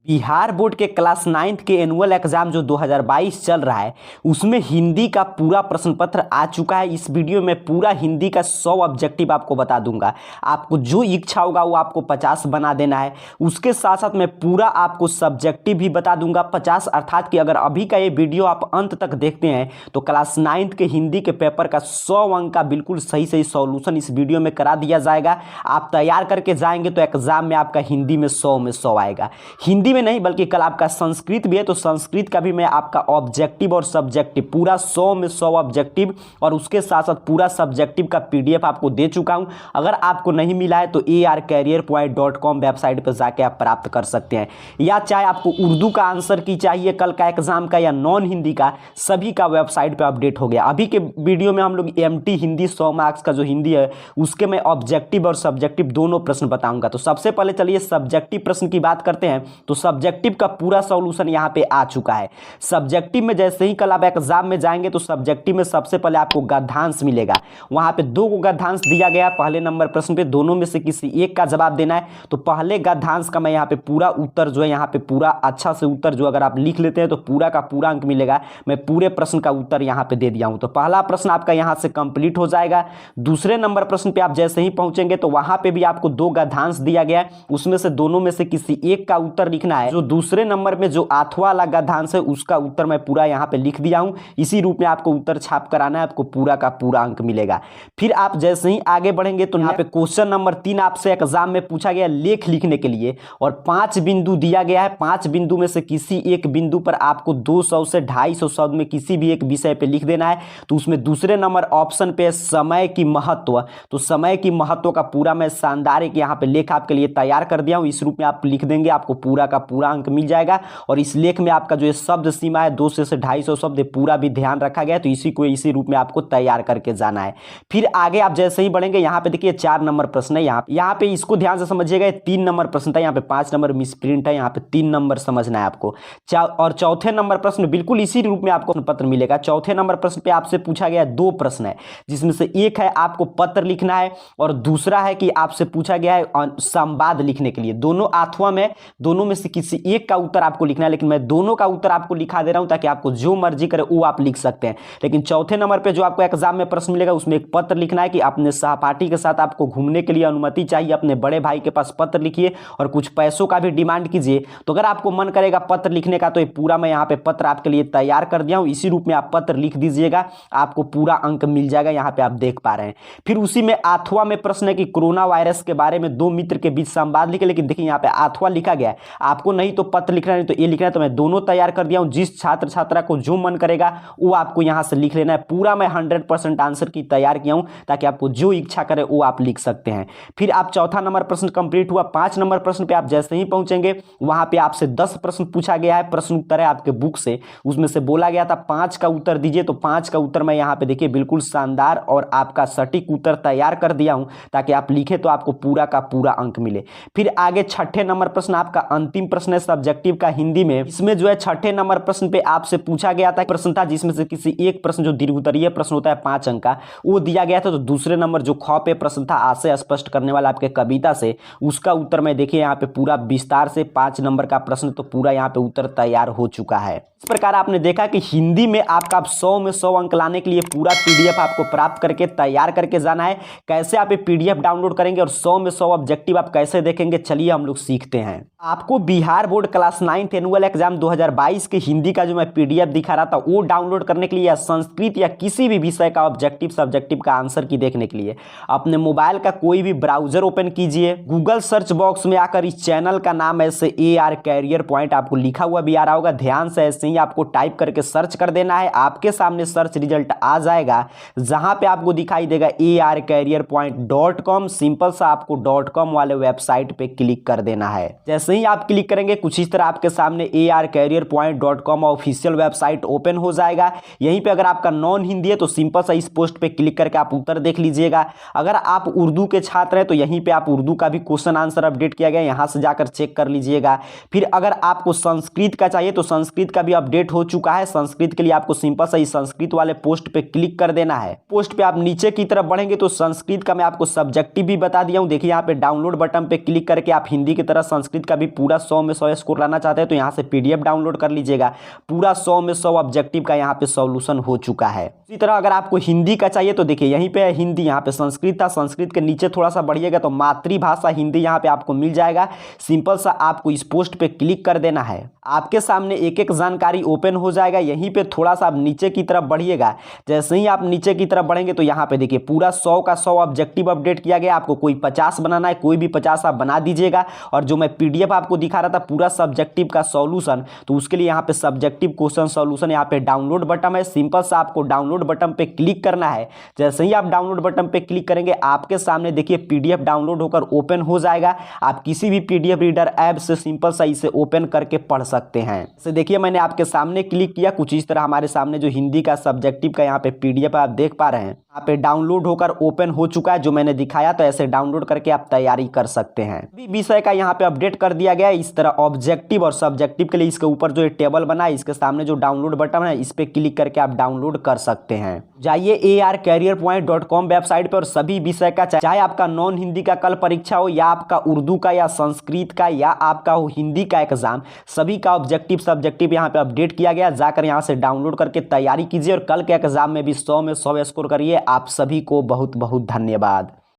Bihar board के class 9th के annual exam जो 2022 चल रहा है उसमें हिंदी का पूरा प्रश्न पत्र आ चुका है। इस वीडियो में पूरा हिंदी का 100 ऑब्जेक्टिव आपको बता दूंगा। आपको जो इच्छा होगा वो आपको 50 बना देना है। उसके साथ साथ मैं पूरा आपको सब्जेक्टिव भी बता दूंगा 50, अर्थात कि अगर अभी का ये वीडियो आप अंत तक देखते हैं तो क्लास 9th के हिंदी के पेपर का 100 अंक का बिल्कुल सही सही सॉल्यूशन इस वीडियो में करा दिया जाएगा। आप तैयार करके जाएंगे तो एग्जाम में आपका हिंदी में 100 में 100 आएगा। हिंदी में नहीं बल्कि कल आपका संस्कृत भी है तो संस्कृत का भी मैं आपका ऑब्जेक्टिव और सब्जेक्टिव पूरा 100 में 100 ऑब्जेक्टिव और उसके साथ साथ पूरा सब्जेक्टिव का पीडीएफ आपको दे चुका हूं। अगर आपको नहीं मिला है तो arcareerpoint.com वेबसाइट पर जाके आप प्राप्त कर सकते हैं, या चाहे आपको उर्दू का आंसर की चाहिए कल का एग्जाम का या नॉन हिंदी का, सभी का वेबसाइट पर अपडेट हो गया। अभी के वीडियो में हम लोग एमटी हिंदी 100 मार्क्स का जो हिंदी है उसके मैं ऑब्जेक्टिव और सब्जेक्टिव दोनों प्रश्न बताऊंगा। तो सबसे पहले चलिए सब्जेक्टिव प्रश्न की बात करते हैं। तो सब्जेक्टिव का पूरा सॉल्यूशन यहां पे आ चुका है। सब्जेक्टिव में जैसे ही कल आप एग्जाम में जाएंगे तो सब्जेक्टिव में सबसे पहले आपको गद्यांश मिलेगा। वहां पे 2 गद्यांश दिया गया पहले नंबर प्रश्न पे, दोनों में से किसी एक का जवाब देना है। तो पहले गद्यांश का मैं यहां पे पूरा उत्तर जो है यहां पे पूरा अच्छा से उत्तर जो अगर आप लिख लेते हैं तो पूरा का पूरा अंक मिलेगा। मैं पूरे प्रश्न का उत्तर यहां पे दे दिया हूं। तो पहला प्रश्न आपका यहां से कंप्लीट हो जाएगा। दूसरे नंबर प्रश्न पे आप जैसे ही पहुंचेंगे तो वहां पे भी आपको 2 गद्यांश दिया गया है, उसमें से दोनों में से किसी एक का उत्तर लिखना है। जो दूसरे नंबर में जो आठवां वाला गद्यांश है उसका उत्तर मैं पूरा यहां पे लिख दिया हूं। इसी रूप में आपको उत्तर छाप कर आना है, आपको पूरा का पूरा अंक मिलेगा। फिर आप जैसे ही आगे बढ़ेंगे तो यहां पे क्वेश्चन नंबर 3 आपसे एग्जाम में पूछा गया लेख लिखने के लिए और 5 बिंदु दिया गया है। 5 बिंदु में से किसी एक बिंदु पर आपको 200 से 250 शब्द में किसी भी एक विषय पे लिख देना है। तो उसमें दूसरे नंबर ऑप्शन पे समय की महत्व, तो समय की महत्व का पूरा मैं शानदार एक यहाँ पे लेख आपके लिए तैयार कर दिया हूँ। इस रूप में आप लिख देंगे, आपको पूरा का पूरा अंक मिल जाएगा। और इस लेख में आपका जो शब्द सीमा है 200 से 250 शब्द पूरा भी ध्यान रखा गया है। तो इसी को इसी रूप में आपको तैयार करके जाना है। फिर आगे आप जैसे ही बढ़ेंगे यहाँ पे देखिए 4 नंबर प्रश्न है। यहाँ पे इसको ध्यान से समझिएगा, 3 नंबर प्रश्न था, यहाँ पे 5 नंबर मिसप्रिंट है, यहाँ पे 3 नंबर समझना है आपको। और चौथे नंबर प्रश्न बिल्कुल इसी रूप में आपको पत्र मिलेगा। चौथे नंबर प्रश्न पे आपसे पूछा गया 2 प्रश्न है, जिसमें से एक है आपको पत्र लिखना है और दूसरा है कि आपसे पूछा गया है संवाद लिखने के लिए। दोनों अथवा में दोनों में से किसी एक का उत्तर आपको लिखना है, लेकिन मैं दोनों का उत्तर आपको लिखा दे रहा हूं ताकि आपको जो मर्जी करे वो आप लिख सकते हैं। लेकिन चौथे नंबर पे जो आपको एग्जाम में प्रश्न मिलेगा उसमें एक पत्र लिखना है कि अपने सहपाठी के साथ आपको घूमने के लिए अनुमति चाहिए, अपने बड़े भाई के पास पत्र लिखिए और कुछ पैसों का भी डिमांड कीजिए। तो अगर आपको मन करेगा पत्र लिखने का तो ये पूरा मैं यहाँ पे पत्र आपके लिए तैयार कर दिया हूँ। इसी रूप में आप पत्र लिख दीजिएगा, आपको पूरा अंक मिल जाएगा। यहाँ पे आप देख पा रहे हैं। फिर उसी में आठवां में प्रश्न है कि कोरोना वायरस के बारे में 2 मित्र के बीच संवाद लिखे। लेकिन देखिए यहाँ पे आठवां लिखा गया है, आपको नहीं तो पत्र लिखना नहीं तो ये लिखना है। तो मैं दोनों तैयार कर दिया हूं। जिस छात्र छात्रा को जो मन करेगा वो आपको यहां से लिख लेना है। पूरा मैं 100% आंसर की तैयार किया हूं ताकि आपको जो इच्छा करे वो आप लिख सकते हैं। फिर आप चौथा नंबर प्रश्न कंप्लीट हुआ। 5 नंबर प्रश्न पे आप जैसे ही पहुंचेंगे वहां पे आपसे 10 प्रश्न पूछा गया है। प्रश्न उत्तर है आपके बुक से, उसमें से बोला गया था 5 का उत्तर दीजिए। तो 5 का उत्तर मैं यहाँ पे देखिए बिल्कुल शानदार और आपका सटीक उत्तर तैयार कर दिया हूं ताकि आप लिखे तो आपको पूरा का पूरा अंक मिले। फिर आगे छठे नंबर प्रश्न आपका अंतिम प्रश्न है सब्जेक्टिव का हिंदी में। इसमें जो है छठे नंबर प्रश्न पे आपसे पूछा गया था प्रश्न था जिसमें से किसी एक प्रश्न जो दीर्घ उत्तरीय प्रश्न होता है 5 अंक का वो दिया गया था। तो दूसरे नंबर जो ख पे प्रश्न था आशय स्पष्ट करने वाला आपके कविता से, उसका उत्तर मैं देखिए यहाँ पे पूरा विस्तार से 5 नंबर का प्रश्न तो पूरा यहाँ पे उत्तर तैयार हो चुका है। इस प्रकार आपने देखा कि हिंदी में आपका 100 में 100 अंक लाने के लिए पूरा पीडीएफ आपको प्राप्त करके तैयार करके जाना है। कैसे आप ये पीडीएफ डाउनलोड करेंगे और 100 में 100 ऑब्जेक्टिव आप कैसे देखेंगे, चलिए हम लोग सीखते हैं। आपको Bihar board class 9th annual exam 2022 के हिंदी का जो मैं पीडीएफ दिखा रहा था वो डाउनलोड करने के लिए या संस्कृत या किसी भी विषय का ऑब्जेक्टिव सब्जेक्टिव का आंसर की देखने के लिए अपने मोबाइल का कोई भी ब्राउजर ओपन कीजिए। गूगल सर्च बॉक्स में आकर इस चैनल का नाम ऐसे AR कैरियर पॉइंट आपको लिखा हुआ भी आ रहा होगा, ध्यान से ऐसे ही आपको टाइप करके सर्च कर देना है। आपके सामने सर्च रिजल्ट आ जाएगा जहां पे आपको दिखाई देगा arcareerpoint.com। सिंपल सा आपको .com वाले वेबसाइट पे क्लिक कर देना है। जैसे ही आप क्लिक करेंगे कुछ इस तरह आपके सामने arcareerpoint.com ऑफिशियल वेबसाइट ओपन हो जाएगा। यहीं पे अगर आपका नॉन हिंदी है तो सिंपल सा इस पोस्ट पे क्लिक करके आप उत्तर देख लीजिएगा। अगर आप उर्दू के छात्र हैं तो यहीं पे आप उर्दू का भी क्वेश्चन आंसर अपडेट किया गया, यहां से जाकर चेक कर लीजिएगा। फिर अगर आपको संस्कृत का चाहिए तो संस्कृत का भी अपडेट हो चुका है। संस्कृत के लिए आपको सिंपल सा इस संस्कृत वाले पोस्ट पे क्लिक कर देना है। पोस्ट पे आप नीचे की तरफ बढ़ेंगे तो संस्कृत का मैं आपको सब्जेक्टिव भी बता दिया हूं। देखिए यहाँ पे डाउनलोड बटन पे क्लिक करके आप हिंदी की तरह संस्कृत का भी पूरा 100 100 में 100 स्कोर लाना चाहते हैं तो यहाँ से PDF डाउनलोड कर लीजिएगा। पूरा 100 में 100 ऑब्जेक्टिव का यहाँ पे सॉल्यूशन हो चुका है। इसी तरह अगर आपको हिंदी का चाहिए तो देखिए यहीं पे है हिंदी, यहाँ पे संस्कृत था, संस्कृत के नीचे थोड़ा सा बढ़िएगा तो मातृभाषा हिंदी यहाँ पे आपको मिल जाएगा। सिंपल सा आपको इस पोस्ट पे क्लिक कर देना है, आपके सामने एक एक जानकारी ओपन हो जाएगा। यहीं पे थोड़ा सा आप नीचे की तरफ बढ़िएगा, जैसे ही आप नीचे की तरफ बढ़ेंगे तो यहाँ पे देखिए पूरा 100 का 100 ऑब्जेक्टिव अपडेट किया गया। आपको कोई 50 बनाना है, कोई भी 50 आप बना दीजिएगा। और जो मैं PDF आपको दिखा रहा था पूरा सब्जेक्टिव का सॉल्यूशन, तो उसके लिए यहाँ पे सब्जेक्टिव क्वेश्चन सॉल्यूशन यहाँ पे डाउनलोड बटन है। सिंपल सा आपको डाउनलोड बटन पे क्लिक करना है। जैसे ही आप डाउनलोड बटन पे क्लिक करेंगे आपके सामने देखिए PDF डाउनलोड होकर ओपन हो जाएगा। आप किसी भी PDF रीडर ऐप से सिंपल सा इसे ओपन करके पढ़ सकते हैं। तो देखिए मैंने आपके सामने क्लिक किया, कुछ इस तरह हमारे सामने जो हिंदी का सब्जेक्टिव का यहाँ पे PDF आप देख पा रहे हैं, यहाँ पे डाउनलोड होकर ओपन हो चुका है जो मैंने दिखाया। तो ऐसे डाउनलोड करके आप तैयारी कर सकते हैं। भी विषय का यहाँ पे अपडेट कर दिया गया है। इस तरह ऑब्जेक्टिव और सब्जेक्टिव के लिए इसके ऊपर जो टेबल बना है इसके सामने जो डाउनलोड बटन है इस पे क्लिक करके आप डाउनलोड कर सकते हैं। जाइए arcareerpoint.com वेबसाइट पर और सभी विषय का, चाहे आपका नॉन हिंदी का कल परीक्षा हो या आपका उर्दू का या संस्कृत का या आपका हो हिंदी का एग्जाम, सभी का ऑब्जेक्टिव सब्जेक्टिव यहाँ पे अपडेट किया गया। जाकर यहाँ से डाउनलोड करके तैयारी कीजिए और कल के एग्जाम में भी 100 में 100 स्कोर करिए। आप सभी को बहुत बहुत धन्यवाद।